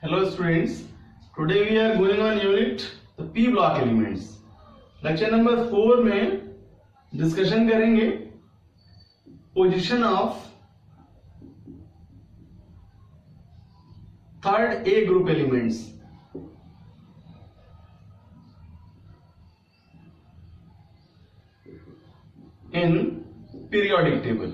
Hello students, today we are going on unit the P block elements. Lecture number 4 में discussion करेंगे position of third A group elements in periodic table.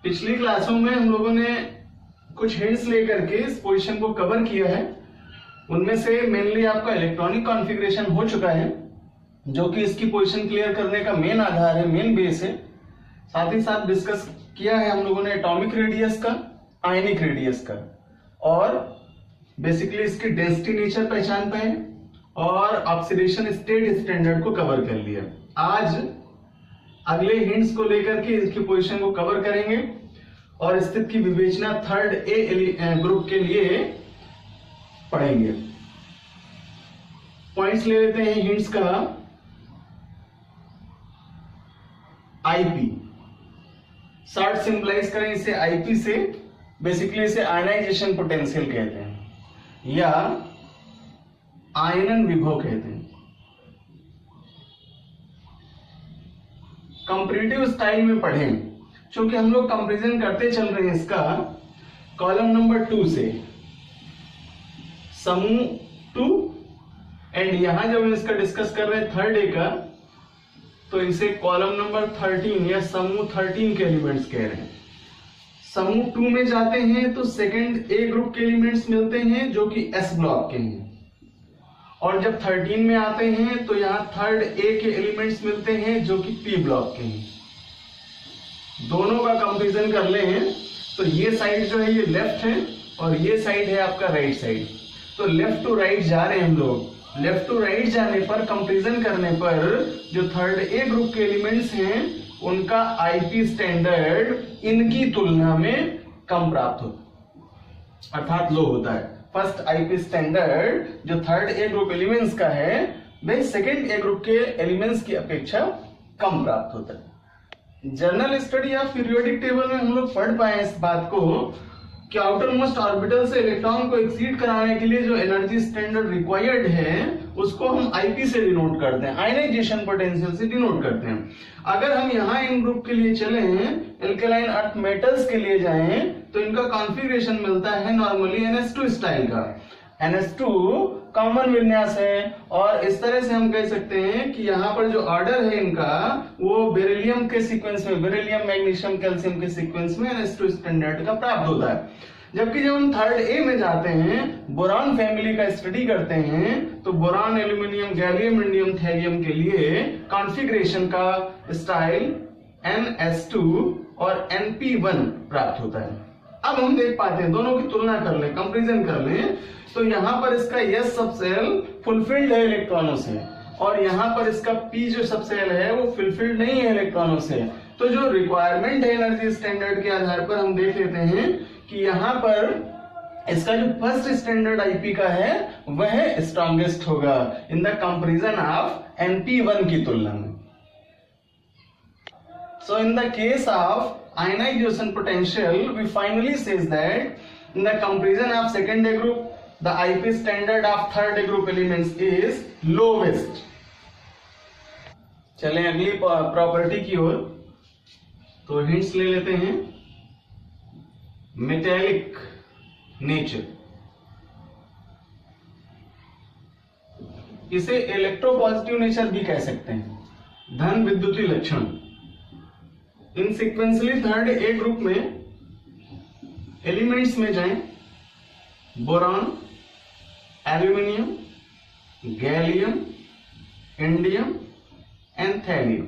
पिछली क्लासों में हम लोगों ने कुछ हिंट्स लेकर के इस पोजीशन को कवर किया है. उनमें से मेनली आपका इलेक्ट्रॉनिक कॉन्फ़िगरेशन हो चुका है, जो कि इसकी पोजीशन क्लियर करने का मेन आधार है, मेन बेस है. साथ ही साथ डिस्कस किया है हम लोगों ने एटॉमिक रेडियस का, आयनिक रेडियस का, और बेसिकली इसकी डेंसिटी नेचर पहचान पाए और ऑक्सीडेशन स्टेट स्टैंडर्ड को कवर कर लिया. आज अगले हिंट्स को लेकर के इसकी पोजीशन को कवर करेंगे और स्थिति की विवेचना थर्ड ए ग्रुप के लिए पढ़ेंगे. पॉइंट्स ले लेते हैं हिंट्स का. आईपी शॉर्ट सिंपलाइज करें इसे आईपी से. बेसिकली इसे आयनाइजेशन पोटेंशियल कहते हैं या आयनन विभव कहते हैं. कंपैरेटिव स्टाइल में पढ़ें, क्योंकि हम लोग कंपैरिजन करते चल रहे हैं इसका कॉलम नंबर 2 से समूह 2, एंड यहां जब हम इसका डिस्कस कर रहे हैं थर्ड ए का, तो इसे कॉलम नंबर 13 या समूह 13 के एलिमेंट्स कह रहे हैं. समूह 2 में जाते हैं तो सेकंड ए ग्रुप के एलिमेंट्स मिलते हैं जो कि एस ब्लॉक के हैं, और जब 13 में आते हैं तो यहां थर्ड ए के एलिमेंट्स मिलते हैं जो कि पी ब्लॉक के हैं. दोनों का कंपैरिजन कर ले हैं तो ये साइड जो है ये लेफ्ट है और ये साइड है आपका राइट साइड. तो लेफ्ट टू राइट जा रहे हैं हम लोग. लेफ्ट टू राइट जाने पर, कंपैरिजन करने पर जो थर्ड ए ग्रुप के एलिमेंट्स हैं उनका आईपी स्टैंडर्ड इनकी तुलना में कम प्राप्त होता, अर्थात लो होता है. फर्स्ट आईपी स्टैंडर्ड जो थर्ड ए ग्रुप एलिमेंट्स का है वह सेकंड ए ग्रुप के एलिमेंट्स की अपेक्षा कम प्राप्त होता है. जर्नल स्टडी या पीरियोडिक टेबल में हम लोग पढ़ पाए इस बात को कि आउटर मोस्ट ऑर्बिटल से इलेक्ट्रॉन को एक्सीड कराने के लिए जो एनर्जी स्टैंडर्ड रिक्वायर्ड है उसको हम आईपी से डिनोट करते हैं, आयनाइजेशन पोटेंशियल से डिनोट करते हैं. अगर हम यहाँ इन ग्रुप के लिए चले एल्केलाइन अर्थ मेटल्स के लिए जाएं तो इनका कॉन्फ़िगरेशन मिलता है नॉर्मली NH2 स्टाइल का. NH2 कॉमन विन्यास है, और इस तरह से हम कह सकते हैं कि यहाँ पर जो ऑर्डर है इनका वो बेरिलियम के सीक्वेंस में, बेरिलियम मैग्नीशियम कैल्शियम के सीक्वेंस में NH2 स्टैंडर्ड का प्राप्त होता है. जबकि जब हम थर्ड ए में जाते हैं, बोरान फैमिली का स्टडी करते हैं, तो boron, aluminium, gallium, indium, thallium के लिए कॉन्फ़िगरेशन का स्टाइल NS2 और NP1 प्राप्त होता है. अब हम देख पाते हैं, दोनों की तुलना कर लें, कंपैरिजन कर लें, तो यहां पर इसका S सबसेल फुलफिल्ड है इलेक्ट्रॉनों से, और यहां पर इसका P जो सबसेल है वो फुलफिल्ड नहीं है इलेक्ट्रॉनों से. तो जो रिक्वायरमेंट है एनर्जी स्टैंडर्ड के आधार पर हम देख लेते हैं कि यहां पर इसका जो फर्स्ट स्टैंडर्ड आईपी का है वह स्ट्रॉन्गेस्ट होगा in the comparison of NP1 की तुलना में. So in the case of ionization potential, we finally says that in the comparison of second A group, the IP standard of third A group elements is lowest. चलें अगली property की ओर. तो hints ले लेते हैं. मेटेलिक नेचर, इसे electropositive nature भी कह सकते हैं, धन विद्युतीय लक्षण. इन सीक्वेंसली थर्ड ए ग्रुप में एलिमेंट्स में जाएं, boron, aluminium, gallium, indium and thallium.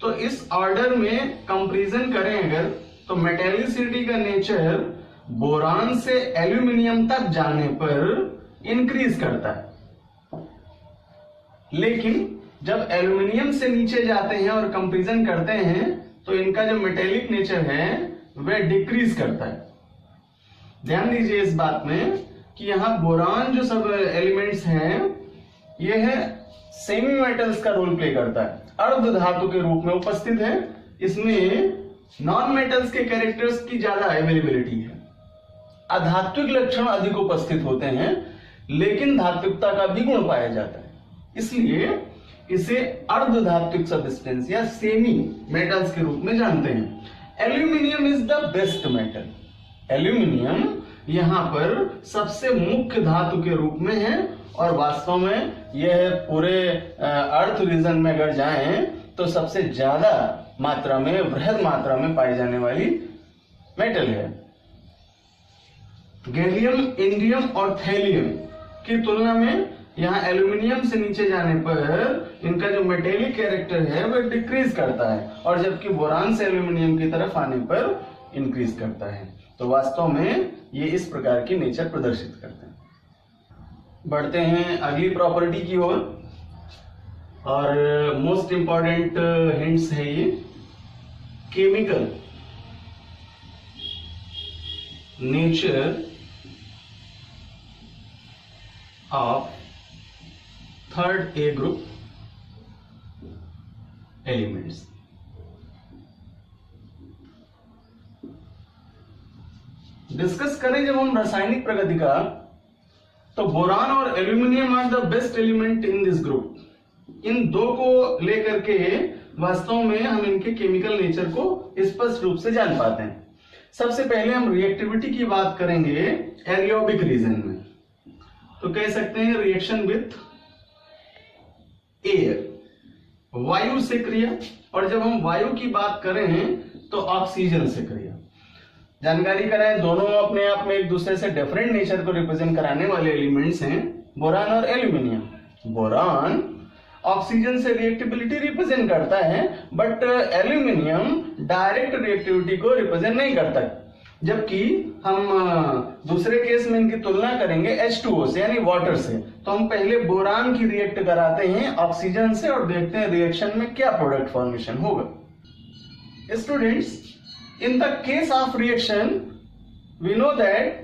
तो इस ऑर्डर में कंपैरिजन करें अगर, तो मेटेलिसिटी का नेचर बोरान से एल्यूमिनियम तक जाने पर इंक्रीज करता है, लेकिन जब एल्यूमिनियम से नीचे जाते हैं और कंपैरिजन करते हैं तो इनका जो मेटेलिक नेचर है वह डिक्रीज करता है. ध्यान दीजिए इस बात में कि यहाँ बोरान जो सब एलिमेंट्स हैं यह है सेमी मेटल्स का रोल प्ले करता है, अर्ध धातु के रूप में उपस्थित है. इसमें नॉन मेटल्स के कैरेक्टर्स की ज्यादा अवेलेबिलिटी है, अधात्विक लक्षण अधिक उपस्थित होते हैं, लेकिन धात्विकता का भी गुण पाया जाता है, इसलिए इसे अर्धधात्विक सब्सटेंस या सेमी मेटल्स के रूप में जानते हैं। Aluminium is the best metal. Aluminium यहां पर सबसे मुख्य धातु के रूप में है और वास्तव में यह पूरे अर्थ रीजन में अगर जाएं तो सबसे ज्यादा मात्रा में, बृहद मात्रा में पाई जाने वाली मेटल है। गैलियम, इंडियम और थैलियम की तुलना में यहाँ एल्यूमिनियम से नीचे जाने पर इनका जो मेटेलिक कैरेक्टर है वह डिक्रीज करता है, और जबकि बोरान से एल्यूमिनियम की तरफ आने पर इंक्रीज करता है। तो वास्तव में ये इस प्रकार की नेचर प्रदर्शित करते हैं। बढ़ते हैं अगली प्रॉपर्टी की ओर, और मोस्ट इंपॉर्टेंट हिंट्स है ये। Chemical nature of third A group elements. Discuss करें जब हम रासायनिक प्रगति का, तो बोरान और aluminium are the best element in this group. इन दो को लेकर के वास्तव में हम इनके केमिकल नेचर को स्पष्ट रूप से जान पाते हैं। सबसे पहले हम रिएक्टिविटी की बात करेंगे एरियोबिक रीजन में, तो कह सकते हैं रिएक्शन विथ एयर, वायु से क्रिया, और जब हम वायु की बात करें तो ऑक्सीजन से क्रिया। जानकारी कराएं, दोनों अपने आप में एक दूसरे से डिफरेंट नेचर को रिप्रेजेंट कराने वाले एलिमेंट्स हैं, बोरान और एल्यूमिनियम। बोरान ऑक्सीजन से रिएक्टिबिलिटी रिप्रेजेंट करता है, बट एल्यूमिनियम डायरेक्ट रिएक्टिविटी को रिप्रेजेंट नहीं करता। जबकि हम दूसरे केस में इनकी तुलना करेंगे H2O से यानी वाटर से, तो हम पहले बोरान की रिएक्ट कराते हैं ऑक्सीजन से और देखते हैं रिएक्शन में क्या प्रोडक्ट फॉर्मेशन होगा। Students, in the case of reaction we know that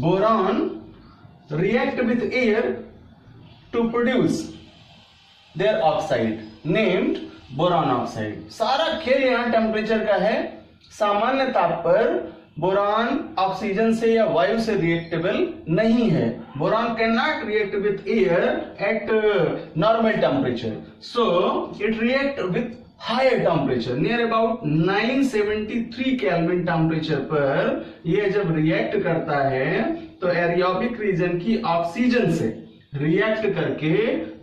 boron react with air to produce their oxide named boron oxide। सारा खेल यहाँ टेम्परेचर का है। सामान्य ताप पर बोरान ऑक्सीजन से या वायु से रिएक्टेबल नहीं है। Boron can not react with air at normal temperature, so it react with higher temperature near about 973 kelvin temperature पर यह जब रिएक्ट करता है तो एरियोबिक रीजन की ऑक्सीजन से रिएक्ट करके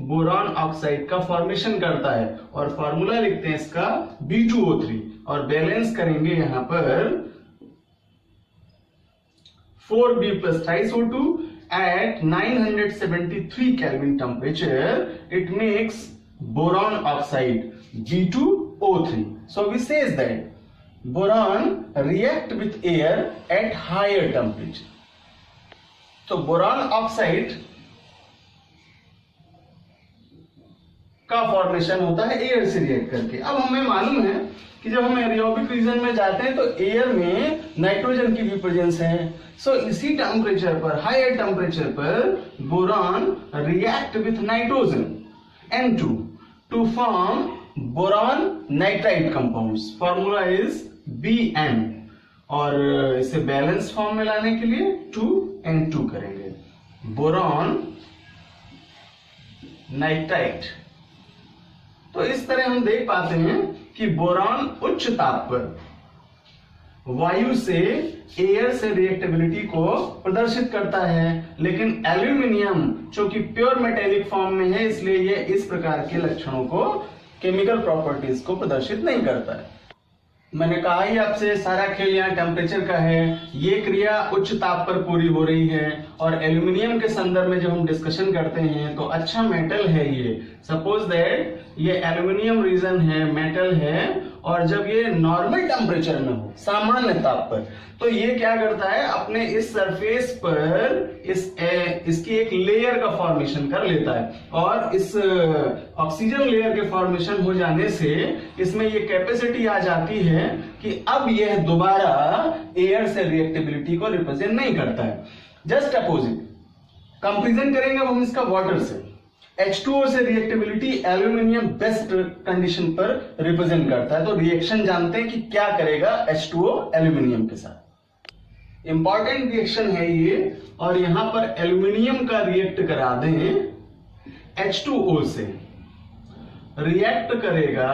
बोरान ऑक्साइड का फॉर्मेशन करता है, और फॉर्मूला लिखते हैं इसका B2O3, और बैलेंस करेंगे यहां पर 4B plus TiSO2 at 973 Kelvin temperature, it makes boron oxide B2O3. So we says that boron react with air at higher temperature. तो बोरान ऑक्साइड का फॉर्मेशन होता है एयर से रिएक्ट करके। अब हमें मालूम है कि जब हम एरियोबिक रीजन में जाते हैं तो एयर में नाइट्रोजन की भी प्रेजेंस है। सो इसी टेम्परेचर पर, हायर टेम्परेचर पर boron react with nitrogen N2 to form boron nitride compounds. Formula is Bn, और इसे बैलेंस फॉर्म में लाने के लिए 2N2 करेंगे। Boron nitride. तो इस तरह हम देख पाते हैं कि बोरान उच्च ताप पर वायु से, एयर से रिएक्टेबिलिटी को प्रदर्शित करता है, लेकिन एल्यूमिनियम जो कि प्योर मेटेलिक फॉर्म में है इसलिए यह इस प्रकार के लक्षणों को, केमिकल प्रॉपर्टीज को प्रदर्शित नहीं करता है। मैंने कहा ही आपसे सारा खेल यहाँ टेम्परेचर का है। ये क्रिया उच्च ताप पर पूरी हो रही है, और एल्यूमिनियम के संदर्भ में जब हम डिस्कशन करते हैं तो अच्छा मेटल है ये। सपोज दैट ये एल्यूमिनियम रीजन है, मेटल है, और जब ये नॉर्मल टेम्परेचर में हो, सामान्य ताप पर, तो ये क्या करता है, अपने इस सरफेस पर इसकी एक लेयर का फॉर्मेशन कर लेता है, और इस ऑक्सीजन लेयर के फॉर्मेशन हो जाने से इसमें ये कैपेसिटी आ जाती है कि अब यह दोबारा एयर से रिएक्टेबिलिटी को रिप्रेजेंट नहीं करता है। जस्ट अपोजिट कंपेरिजन करेंगे अब हम इसका वाटर से। H2O से रिएक्टिबिलिटी एल्यूमिनियम बेस्ट कंडीशन पर रिप्रेजेंट करता है। तो रिएक्शन जानते हैं कि क्या करेगा H2O एल्यूमिनियम के साथ। इंपॉर्टेंट रिएक्शन है ये, और यहां पर एल्यूमिनियम का रिएक्ट करा दें H2O से, रिएक्ट करेगा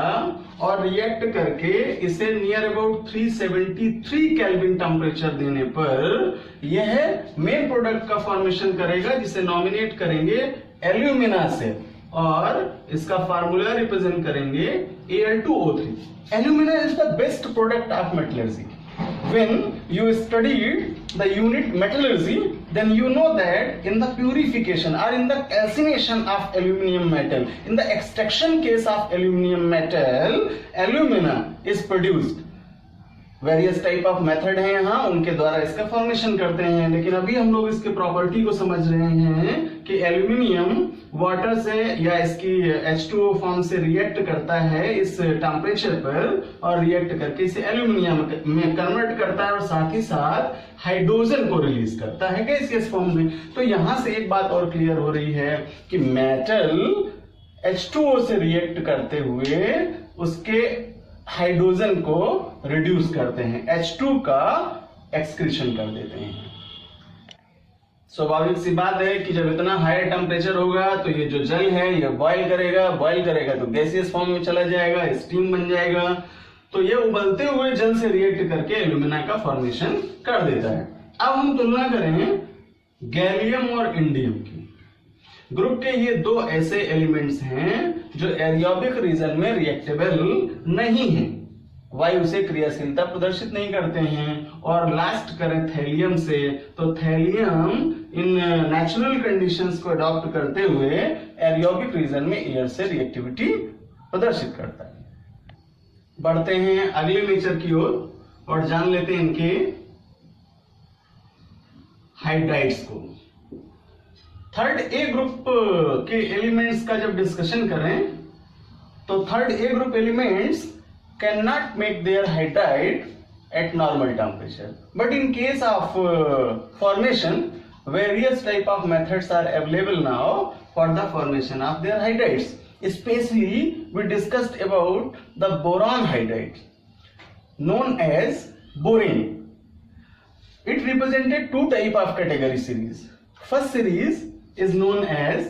और रिएक्ट करके इसे नियर अबाउट 373 केल्विन टेम्परेचर देने पर यह मेन प्रोडक्ट का फॉर्मेशन करेगा, जिसे नॉमिनेट करेंगे एल्यूमिना से, और इसका फार्मूला रिप्रेजेंट करेंगे Al2O3। Alumina is the best product of metallurgy. When you studied the unit metallurgy, then you know that in the purification or in the calcination of aluminium metal, in the extraction case of aluminium metal, alumina is produced. Various type of method है यहाँ, उनके द्वारा इसका formation करते हैं। लेकिन अभी हम लोग इसके प्रॉपर्टी को समझ रहे हैं कि एल्यूमिनियम वाटर से या इसकी H2O फॉर्म से रिएक्ट करता है इस टेम्परेचर पर, और रिएक्ट करके इसे एल्यूमिनियम में कन्वर्ट करता है, और साथ ही साथ हाइड्रोजन को रिलीज करता है गैसियस फॉर्म में। तो यहां से एक बात और क्लियर हो रही है कि मेटल H2O से रिएक्ट करते हुए उसके हाइड्रोजन को रिड्यूस करते हैं, H2 का एक्सक्रीशन कर देते हैं। स्वाभाविक सी बात है कि जब इतना हाई टेम्परेचर होगा तो ये जो जल है ये बॉयल करेगा तो गैसियस फॉर्म में चला जाएगा, स्टीम बन जाएगा। तो ये उबलते हुए जल से रिएक्ट करके एल्यूमिना का फॉर्मेशन कर देता है। अब हम तुलना करें गैलियम और इंडियम की। ग्रुप के ये दो ऐसे एलिमेंट्स हैं जो एरियोबिक रीजन में रिएक्टेबल नहीं है, वायु से क्रियाशीलता प्रदर्शित नहीं करते हैं। और लास्ट करें थैलियम से, तो थैलियम इन नेचुरल कंडीशंस को अडॉप्ट करते हुए एरियोबिक रीजन में एयर से रिएक्टिविटी प्रदर्शित करता है। बढ़ते हैं अगले नेचर की ओर और जान लेते हैं इनके हाइड्राइड्स को। थर्ड ए ग्रुप के एलिमेंट्स का जब डिस्कशन करें तो third A group elements can not make their hydride eight normal temperature, but in case of formation various type of methods are available now for the formation of their hydrides. Especially we discussed about the boron hydride known as borane. It represented two type of category series. First series is known as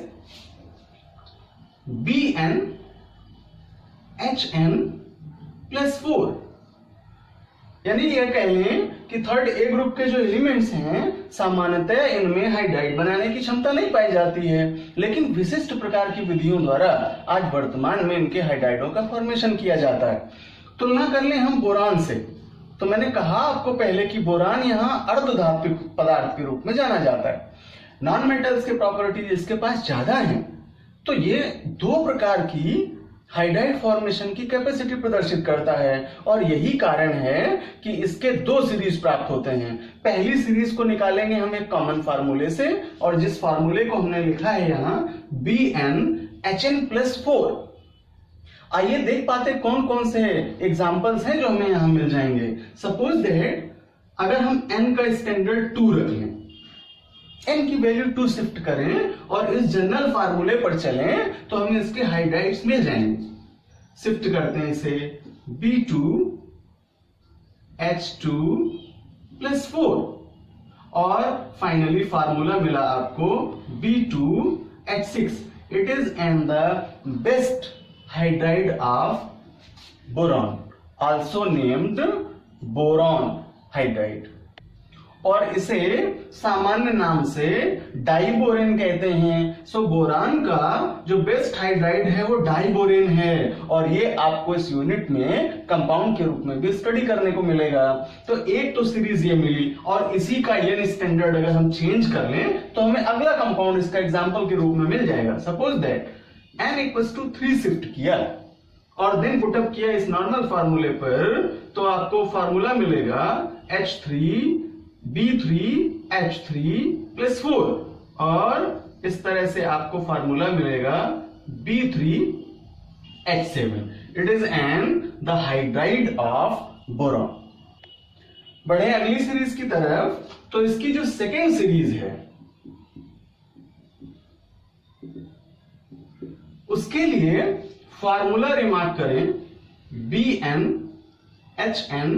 BnHn+4, यानी यह कह लें कि third A group के जो elements हैं सामान्यतः इनमें हाइड्राइड बनाने की क्षमता नहीं पाई जाती है, लेकिन विशिष्ट प्रकार की विधियों द्वारा आज वर्तमान में इनके हाइड्राइडों का फॉर्मेशन किया जाता है। तुलना कर लें हम बोरान से, तो मैंने कहा आपको पहले कि बोरान यहाँ अर्धधात्विक पदार्थ के रूप में जाना जाता है। नॉन मेटल्स के प्रॉपर्टीज इसके पास ज्यादा हैं, तो ये दो प्रकार की हाइड्राइड फॉर्मेशन की कैपेसिटी प्रदर्शित करता है, और यही कारण है कि इसके दो सीरीज प्राप्त होते हैं। पहली सीरीज को निकालेंगे हम एक कॉमन फार्मूले से, और जिस फार्मूले को हमने लिखा है यहाँ BnHn+4। आइए देख पाते कौन कौन से एग्जाम्पल्स हैं जो हमें यहां मिल जाएंगे। सपोज दैट अगर हम n का स्टैंडर्ड 2 रख लें, n की वैल्यू 2 शिफ्ट करें और इस जनरल फार्मूले पर चलें तो हमें इसके हाइड्राइड्स मिल जाएंगे। शिफ्ट करते हैं इसे B2H2+4 और फाइनली फार्मूला मिला आपको B2H6। It is and the best hydride of boron, also named boron hydride, और इसे सामान्य नाम से डाइबोरेन कहते हैं। सो बोरान का जो बेस्ट हाइड्राइड है वो डाइबोरेन है, और ये आपको इस यूनिट में कंपाउंड के रूप में भी स्टडी करने को मिलेगा। तो एक तो सीरीज ये मिली, और इसी का n स्टैंडर्ड अगर हम चेंज कर लें तो हमें अगला कंपाउंड इसका एग्जांपल के रूप में मिल जाएगा। सपोज दैट n=3 शिफ्ट किया और देन पुटअप किया इस नॉर्मल फार्मूले पर, तो आपको फार्मूला मिलेगा H3B3H3+4, और इस तरह से आपको फार्मूला मिलेगा B3H7। It is an the hydride of boron. बढ़े अगली सीरीज की तरफ, तो इसकी जो सेकेंड सीरीज है उसके लिए फार्मूला रिमार्क करें BnHn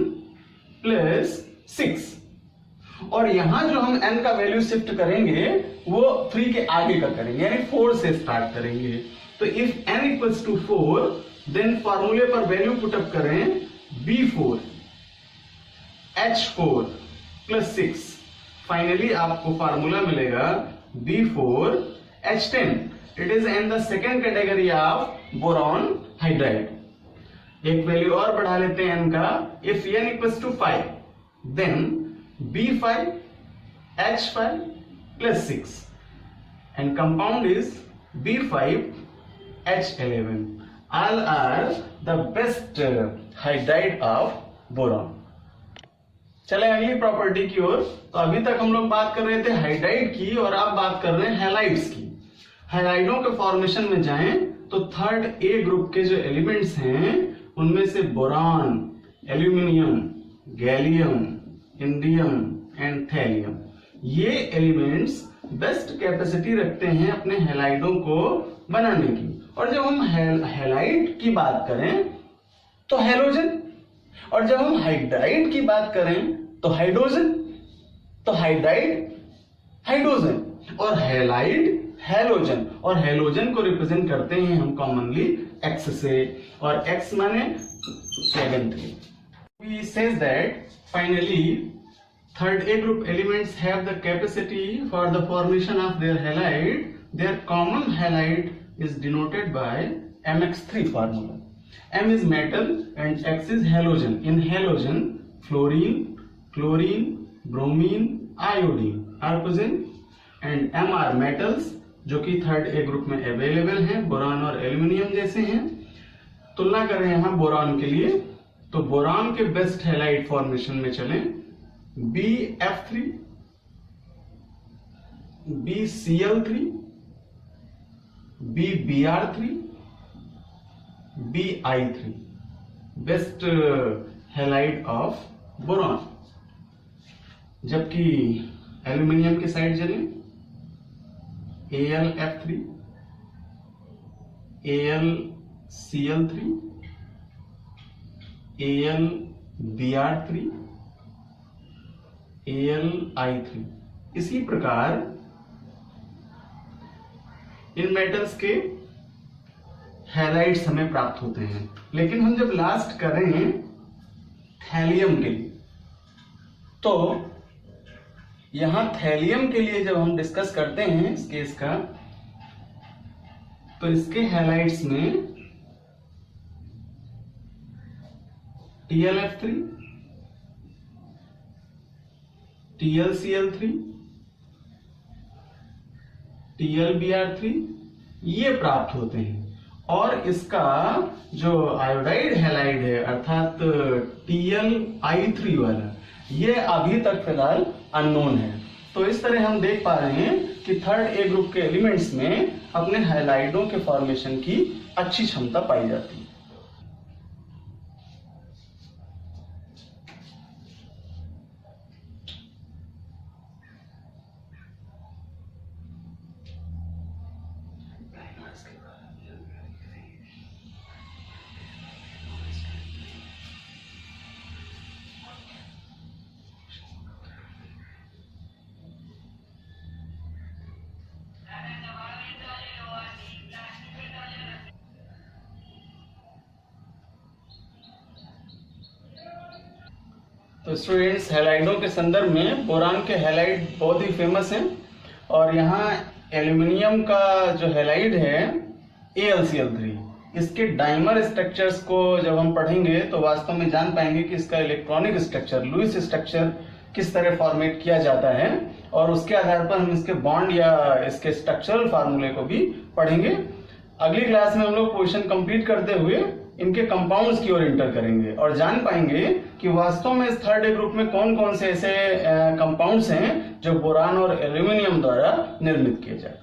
प्लस 6, और यहां जो हम n का वैल्यू शिफ्ट करेंगे वो 3 के आगे का करेंगे, यानी 4 से स्टार्ट करेंगे। तो if n equals to 4 then फार्मूले पर वैल्यू पुटअप करें B4 H4 प्लस 6, फाइनली आपको फार्मूला मिलेगा B4 H10। It is in the second category of boron hydride. एक वैल्यू और बढ़ा लेते हैं n का, if n equals to 5 then B5 H5 plus 6 and compound is B5 H11. All are the best hydride of boron. चले अगली property की ओर। तो अभी तक हम लोग बात कर रहे थे हाइड्राइड की और अब बात कर रहे हैं हैलाइड्स की। हैलाइडों के फॉर्मेशन में जाएं तो थर्ड ए ग्रुप के जो एलिमेंट्स हैं उनमें से boron, aluminium, gallium, indium and thallium, ये एलिमेंट्स बेस्ट कैपेसिटी रखते हैं अपने हैलाइडों को बनाने की। और जब हम हैलाइड की बात करें तो हैलोजन, और जब हम हाइड्राइड की बात करें तो हाइड्रोजन, तो हाइड्राइड हाइड्रोजन और हैलाइड हैलोजन, और हैलोजन को रिप्रेजेंट करते हैं हम कॉमनली एक्स से, और एक्स माने secondary. We says that finally third A group elements have the capacity for the formation of their halide. Their common halide is denoted by MX3 formula. M is metal and X is halogen. In halogen, fluorine, chlorine, bromine, iodine are present, and M are metals जो कि third A group में available हैं, boron और aluminium जैसे हैं। तुलना कर रहे हैं हम बोरान के लिए, तो बोरान के बेस्ट हैलाइड फॉर्मेशन में चलें BF3, BCl3, BBr3, BI3 best halide of boron. जबकि एल्यूमिनियम के साइड चलें AlF3, AlCl3, AlBr3, AlI3। इसी प्रकार इन मेटल्स के हैलाइड्स हमें प्राप्त होते हैं। लेकिन हम जब लास्ट करें थैलियम के लिए, तो यहां थैलियम के लिए जब हम डिस्कस करते हैं इस केस का, तो इसके हैलाइड्स में TlF3, TlCl3, TlBr3 ये प्राप्त होते हैं। और इसका जो आयोडाइड हैलाइड है अर्थात TlI3 वाला, ये अभी तक फिलहाल अननोन है। तो इस तरह हम देख पा रहे हैं कि थर्ड ए ग्रुप के एलिमेंट्स में अपने हैलाइडों के फॉर्मेशन की अच्छी क्षमता पाई जाती है। तो स्टूडेंट्स, हैलाइडों के संदर्भ में बोरान के हैलाइड बहुत ही फेमस हैं, और यहाँ एल्यूमिनियम का जो हैलाइड है AlCl3, इसके डाइमर स्ट्रक्चर्स को जब हम पढ़ेंगे तो वास्तव में जान पाएंगे कि इसका इलेक्ट्रॉनिक स्ट्रक्चर, लुईस स्ट्रक्चर किस तरह फॉर्मेट किया जाता है, और उसके आधार पर हम इसके बॉन्ड या इसके स्ट्रक्चरल फार्मूले को भी पढ़ेंगे। अगली क्लास में हम लोग पोजीशन कंप्लीट करते हुए इनके कंपाउंड्स की ओर एंटर करेंगे और जान पाएंगे कि वास्तव में इस थर्ड ए ग्रुप में कौन कौन से ऐसे कंपाउंड्स हैं जो बोरान और एल्यूमिनियम द्वारा निर्मित किए जाते हैं।